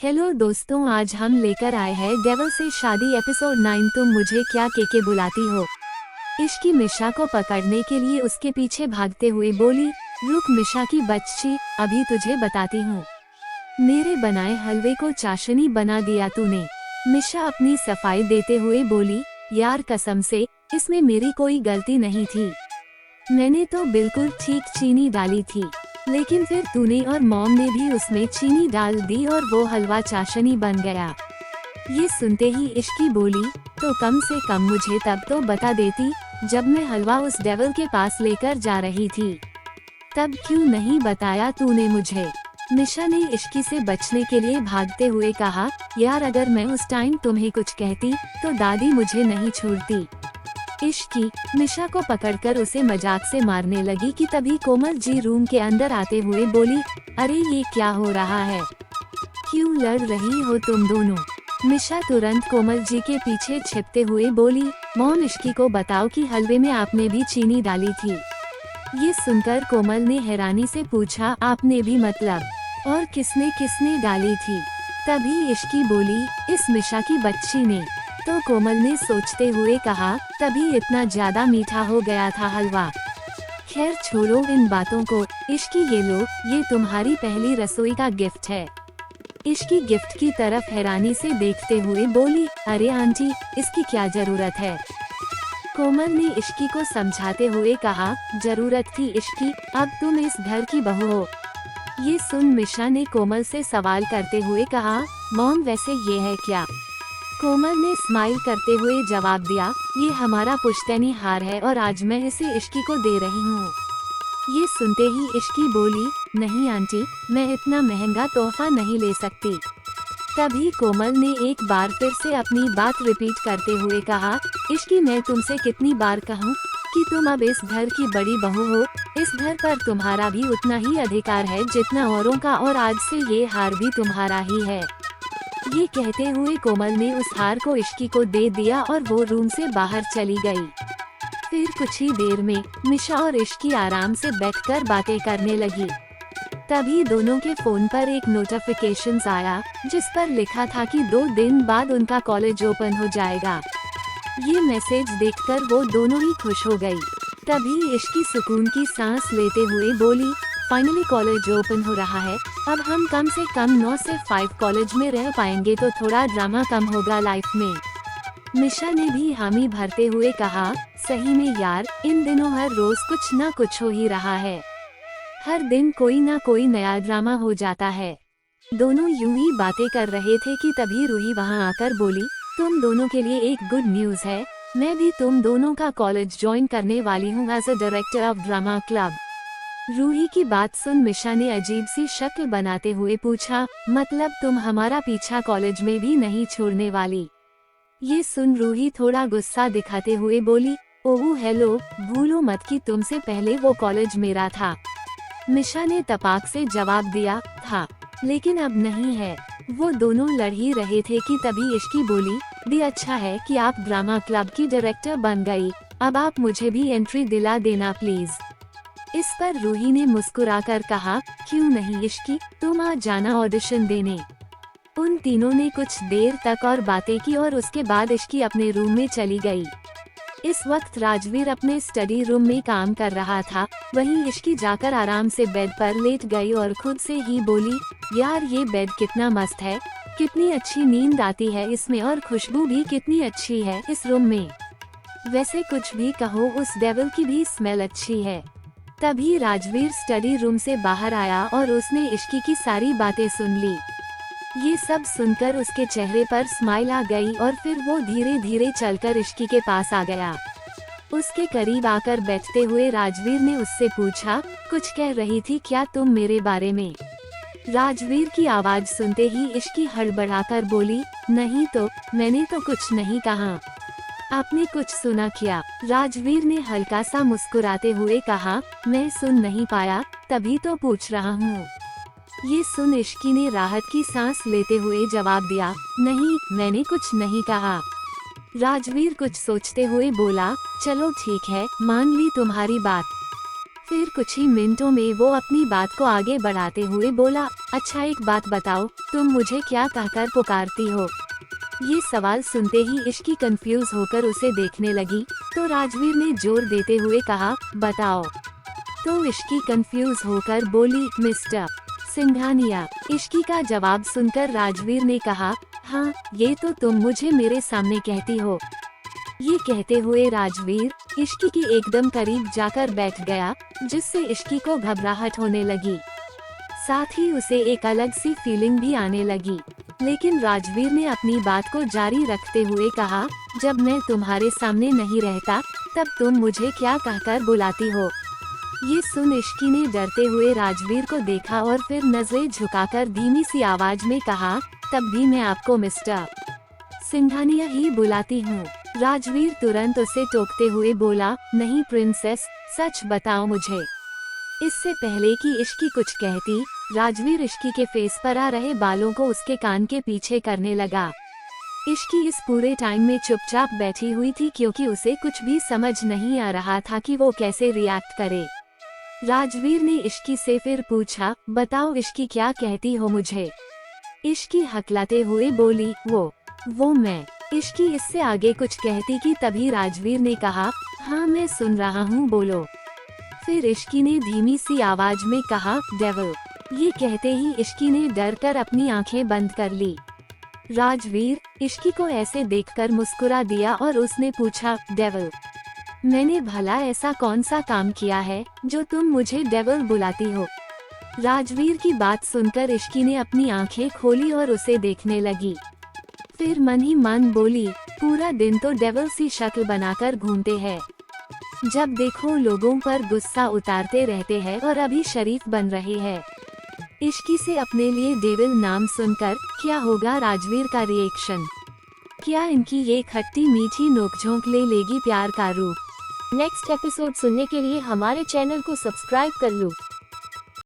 Hello दोस्तों, आज हम लेकर आए हैं डेविल से शादी एपिसोड 9। तुम मुझे क्या के बुलाती हो। इश्की मिशा को पकड़ने के लिए उसके पीछे भागते हुए बोली, रुक मिशा की बच्ची, अभी तुझे बताती हूँ। मेरे बनाए हलवे को चाशनी बना दिया तूने। मिशा अपनी सफाई देते हुए बोली, यार कसम से इसमें मेरी कोई गलती नहीं थी। मैंने तो बिल्कुल ठीक चीनी डाली थी, लेकिन फिर तूने और मॉम ने भी उसमें चीनी डाल दी और वो हलवा चाशनी बन गया। ये सुनते ही इश्की बोली, तो कम से कम मुझे तब तो बता देती, जब मैं हलवा उस डेविल के पास लेकर जा रही थी। तब क्यों नहीं बताया तूने मुझे। मिशा ने इश्की से बचने के लिए भागते हुए कहा, यार अगर मैं उस टाइम तुम्हें कुछ कहती तो दादी मुझे नहीं छोड़ती। इश्की मिशा को पकड़कर उसे मजाक से मारने लगी कि तभी कोमल जी रूम के अंदर आते हुए बोली, अरे ये क्या हो रहा है, क्यों लड़ रही हो तुम दोनों। मिशा तुरंत कोमल जी के पीछे छिपते हुए बोली, मॉम इश्की को बताओ कि हलवे में आपने भी चीनी डाली थी। ये सुनकर कोमल ने हैरानी से पूछा, आपने भी मतलब, और किसने किसने डाली थी। तभी इश्की बोली, इस मिशा की बच्ची ने। तो कोमल ने सोचते हुए कहा, तभी इतना ज्यादा मीठा हो गया था हलवा। खैर छोड़ो इन बातों को। इश्की ये लो, ये तुम्हारी पहली रसोई का गिफ्ट है। इश्की गिफ्ट की तरफ हैरानी से देखते हुए बोली, अरे आंटी इसकी क्या जरूरत है। कोमल ने इश्की को समझाते हुए कहा, जरूरत थी इश्की, अब तुम इस घर की बहू हो। ये सुन मिशा ने कोमल से सवाल करते हुए कहा, मॉम वैसे ये है क्या। कोमल ने स्माइल करते हुए जवाब दिया, ये हमारा पुश्तैनी हार है और आज मैं इसे इश्की को दे रही हूँ। ये सुनते ही इश्की बोली, नहीं आंटी, मैं इतना महंगा तोहफा नहीं ले सकती। तभी कोमल ने एक बार फिर से अपनी बात रिपीट करते हुए कहा, इश्की मैं तुमसे कितनी बार कहूँ कि तुम अब इस घर की बड़ी बहू हो। इस घर पर तुम्हारा भी उतना ही अधिकार है जितना औरों का, और आज से ये हार भी तुम्हारा ही है। ये कहते हुए कोमल ने उस हार को इश्की को दे दिया और वो रूम से बाहर चली गई। फिर कुछ ही देर में मिशा और इश्की आराम से बैठकर बातें करने लगी। तभी दोनों के फोन पर एक नोटिफिकेशन आया, जिस पर लिखा था कि 2 दिन बाद उनका कॉलेज ओपन हो जाएगा। ये मैसेज देखकर वो दोनों ही खुश हो गई। तभी इश्की सुकून की सांस लेते हुए बोली, फाइनली कॉलेज ओपन हो रहा है। अब हम कम से कम 9 से 5 कॉलेज में रह पाएंगे तो थोड़ा ड्रामा कम होगा लाइफ में। मिशा ने भी हामी भरते हुए कहा, सही में यार, इन दिनों हर रोज कुछ ना कुछ हो ही रहा है। हर दिन कोई ना कोई नया ड्रामा हो जाता है। दोनों यूं ही बातें कर रहे थे कि तभी रूही वहां आकर बोली, तुम दोनों के लिए एक गुड न्यूज है। मैं भी तुम दोनों का कॉलेज ज्वाइन करने वाली हूँ as a director of drama club. Ruhi की बात सुन मिशा ने अजीब सी शक्ल बनाते हुए पूछा, मतलब तुम हमारा पीछा कॉलेज में भी नहीं छोड़ने वाली। ये सुन रूही थोड़ा गुस्सा दिखाते हुए बोली, ओह हेलो, भूलो मत कि तुमसे पहले वो कॉलेज मेरा था। मिशा ने तपाक से जवाब दिया, था लेकिन अब नहीं है। वो दोनों लड़ ही रहे थे कि तभी इश्की बोली, भी अच्छा है कि आप ड्रामा क्लब की डायरेक्टर बन गई, अब आप मुझे भी एंट्री दिला देना प्लीज। इस पर रूही ने मुस्कुराकर कहा, क्यों नहीं इश्की, तुम आ जाना ऑडिशन देने। उन तीनों ने कुछ देर तक और बातें की और उसके बाद इश्की अपने रूम में चली गई। इस वक्त राजवीर अपने स्टडी रूम में काम कर रहा था। वहीं इश्की जाकर आराम से बेड पर लेट गई और खुद से ही बोली, यार ये बेड कितना मस्त है, कितनी अच्छी नींद आती है इसमें, और खुशबू भी कितनी अच्छी है इस रूम में। वैसे कुछ भी कहो, उस डेविल की भी स्मेल अच्छी है। तभी राजवीर स्टडी रूम से बाहर आया और उसने इश्की की सारी बातें सुन ली। ये सब सुनकर उसके चेहरे पर स्माइल आ गई और फिर वो धीरे धीरे चलकर इश्की के पास आ गया। उसके करीब आकर बैठते हुए राजवीर ने उससे पूछा, कुछ कह रही थी क्या तुम मेरे बारे में। राजवीर की आवाज सुनते ही इश्की हड़बड़ाकर बोली, नहीं तो, मैंने तो कुछ नहीं कहा। आपने कुछ सुना क्या। राजवीर ने हल्का सा मुस्कुराते हुए कहा, मैं सुन नहीं पाया, तभी तो पूछ रहा हूँ। ये सुन इश्की ने राहत की सांस लेते हुए जवाब दिया, नहीं मैंने कुछ नहीं कहा। राजवीर कुछ सोचते हुए बोला, चलो ठीक है, मान ली तुम्हारी बात। फिर कुछ ही मिनटों में वो अपनी बात को आगे बढ़ाते हुए बोला, अच्छा एक बात बताओ, तुम मुझे क्या कहकर पुकारती हो? ये सवाल सुनते ही इश्की कंफ्यूज होकर उसे देखने लगी, तो राजवीर ने जोर देते हुए कहा, बताओ। तो इश्की कंफ्यूज होकर बोली, मिस्टर सिंघानिया। इश्की का जवाब सुनकर राजवीर ने कहा, हाँ, ये तो तुम मुझे मेरे सामने कहती हो। ये कहते हुए राजवीर इश्की की एकदम करीब जाकर बैठ गया, जिससे इश्की को घबराहट होने लगी। साथ ही उसे एक अलग सी फीलिंग भी आने लगी। लेकिन राजवीर ने अपनी बात को जारी रखते हुए कहा, जब मैं तुम्हारे सामने नहीं रहता, तब तुम मुझे क्या कहकर बुलाती हो? ये सुन इश्की ने डरते हुए राजवीर को देखा और फिर नजरें झुकाकर धीमी सी आवाज में कहा, तब भी मैं आपको मिस्टर सिंघानिया ही बुलाती हूँ। राजवीर तुरंत उसे टोकते हुए बोला, नहीं प्रिंसेस, सच बताओ मुझे। इससे पहले कि इश्की कुछ कहती, राजवीर इश्की के फेस पर आ रहे बालों को उसके कान के पीछे करने लगा। इश्की इस पूरे टाइम में चुपचाप बैठी हुई थी, क्योंकि उसे कुछ भी समझ नहीं आ रहा था कि वो कैसे रिएक्ट करे। राजवीर ने इश्की से फिर पूछा, बताओ इश्की, क्या कहती हो मुझे? इश्की हकलाते हुए बोली, वो मैं। इश्की इससे आगे कुछ कहती कि तभी राजवीर ने कहा, हाँ मैं सुन रहा हूँ, बोलो। फिर इश्की ने धीमी सी आवाज में कहा, डेविल। ये कहते ही इश्की ने डरकर अपनी आंखें बंद कर ली। राजवीर इश्की को ऐसे देखकर मुस्कुरा दिया और उसने पूछा, डेविल, मैंने भला ऐसा कौन सा काम किया है जो तुम मुझे डेविल बुलाती हो? राजवीर की बात सुनकर इश्की ने अपनी आंखें खोली और उसे देखने लगी। फिर मन ही मन बोली, पूरा दिन तो डेविल सी शक्ल बनाकर घूमते हैं। जब देखो लोगों पर गुस्सा उतारते रहते हैं और अभी शरीफ बन रहे हैं। इश्की से अपने लिए डेविल नाम सुनकर क्या होगा राजवीर का रिएक्शन? क्या इनकी ये खट्टी मीठी नोकझोंक ले लेगी प्यार का रूप? नेक्स्ट एपिसोड सुनने के लिए हमारे चैनल को सब्सक्राइब कर लो।